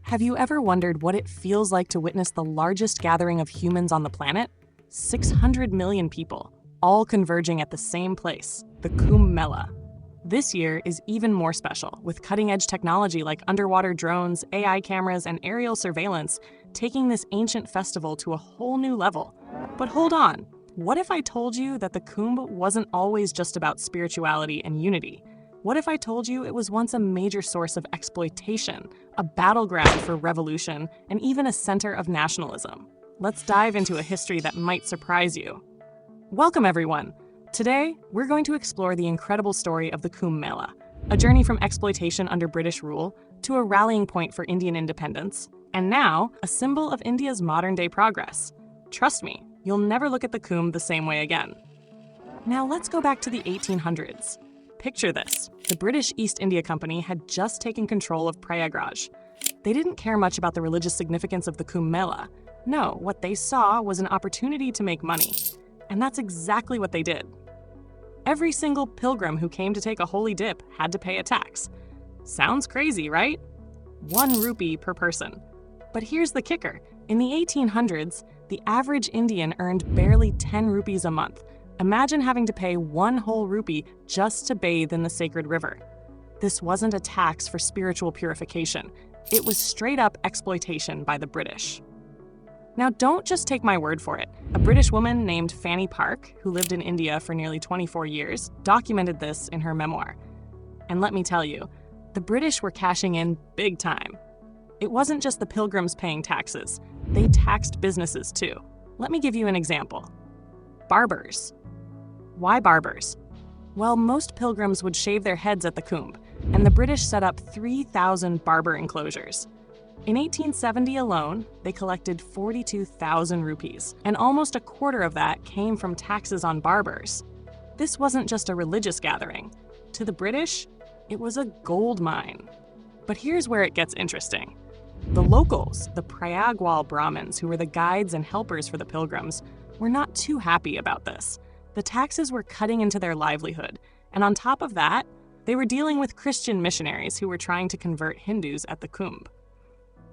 Have you ever wondered what it feels like to witness the largest gathering of humans on the planet? 600 million people, all converging at the same place, the Kumbh Mela. This year is even more special, with cutting-edge technology like underwater drones, AI cameras, and aerial surveillance taking this ancient festival to a whole new level. But hold on, what if I told you that the Kumbh wasn't always just about spirituality and unity? What if I told you it was once a major source of exploitation, a battleground for revolution, and even a center of nationalism? Let's dive into a history that might surprise you. Welcome, everyone. Today, we're going to explore the incredible story of the Kumbh Mela, a journey from exploitation under British rule to a rallying point for Indian independence, and now a symbol of India's modern-day progress. Trust me, you'll never look at the Kumbh the same way again. Now let's go back to the 1800s. Picture this. The British East India Company had just taken control of Prayagraj. They didn't care much about the religious significance of the Kumbh Mela. No, what they saw was an opportunity to make money. And that's exactly what they did. Every single pilgrim who came to take a holy dip had to pay a tax. Sounds crazy, right? 1 rupee per person. But here's the kicker. In the 1800s, the average Indian earned barely 10 rupees a month. Imagine having to pay 1 whole rupee just to bathe in the sacred river. This wasn't a tax for spiritual purification. It was straight-up exploitation by the British. Now, don't just take my word for it. A British woman named Fanny Park, who lived in India for nearly 24 years, documented this in her memoir. And let me tell you, the British were cashing in big time. It wasn't just the pilgrims paying taxes. They taxed businesses too. Let me give you an example. Barbers. Why barbers? Well, most pilgrims would shave their heads at the Kumbh, and the British set up 3,000 barber enclosures. In 1870 alone, they collected 42,000 rupees, and almost a quarter of that came from taxes on barbers. This wasn't just a religious gathering. To the British, it was a gold mine. But here's where it gets interesting. The locals, the prayagraj Brahmins, who were the guides and helpers for the pilgrims, were not too happy about this. The taxes were cutting into their livelihood, and on top of that, they were dealing with Christian missionaries who were trying to convert Hindus at the Kumbh.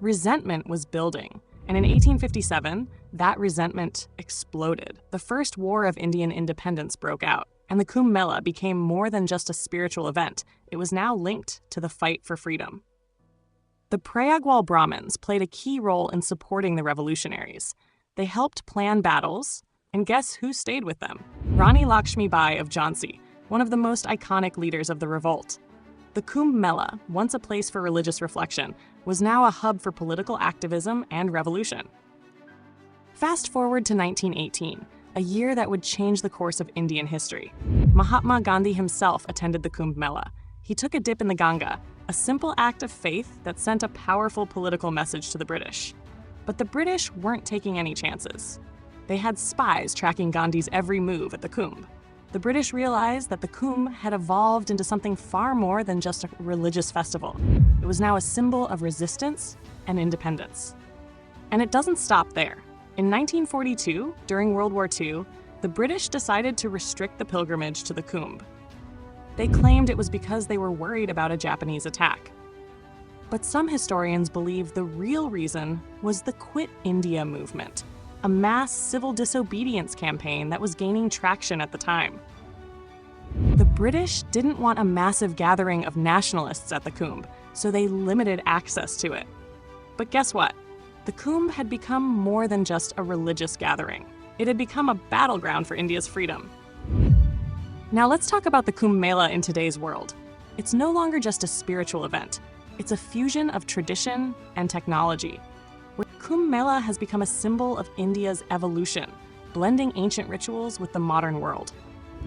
Resentment was building, and in 1857, that resentment exploded. The First War of Indian Independence broke out, and the Kumbh Mela became more than just a spiritual event. It was now linked to the fight for freedom. The prayagraj Brahmins played a key role in supporting the revolutionaries. They helped plan battles, and guess who stayed with them? Rani Lakshmi Bai of Jhansi, one of the most iconic leaders of the revolt. The Kumbh Mela, once a place for religious reflection, was now a hub for political activism and revolution. Fast forward to 1918, a year that would change the course of Indian history. Mahatma Gandhi himself attended the Kumbh Mela. He took a dip in the Ganga, a simple act of faith that sent a powerful political message to the British. But the British weren't taking any chances. They had spies tracking Gandhi's every move at the Kumbh. The British realized that the Kumbh had evolved into something far more than just a religious festival. It was now a symbol of resistance and independence. And it doesn't stop there. In 1942, during World War II, the British decided to restrict the pilgrimage to the Kumbh. They claimed it was because they were worried about a Japanese attack. But some historians believe the real reason was the Quit India movement, a mass civil disobedience campaign that was gaining traction at the time. The British didn't want a massive gathering of nationalists at the Kumbh, so they limited access to it. But guess what? The Kumbh had become more than just a religious gathering. It had become a battleground for India's freedom. Now let's talk about the Kumbh Mela in today's world. It's no longer just a spiritual event. It's a fusion of tradition and technology. Kumbh Mela has become a symbol of India's evolution, blending ancient rituals with the modern world.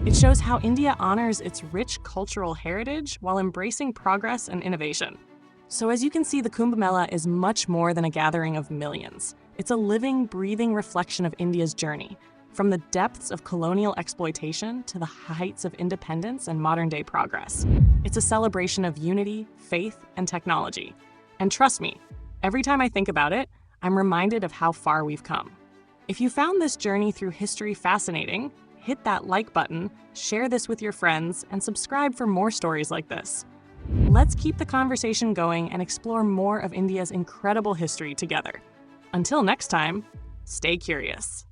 It shows how India honors its rich cultural heritage while embracing progress and innovation. So as you can see, the Kumbh Mela is much more than a gathering of millions. It's a living, breathing reflection of India's journey, from the depths of colonial exploitation to the heights of independence and modern-day progress. It's a celebration of unity, faith, and technology. And trust me, every time I think about it, I'm reminded of how far we've come. If you found this journey through history fascinating, hit that like button, share this with your friends, and subscribe for more stories like this. Let's keep the conversation going and explore more of India's incredible history together. Until next time, stay curious.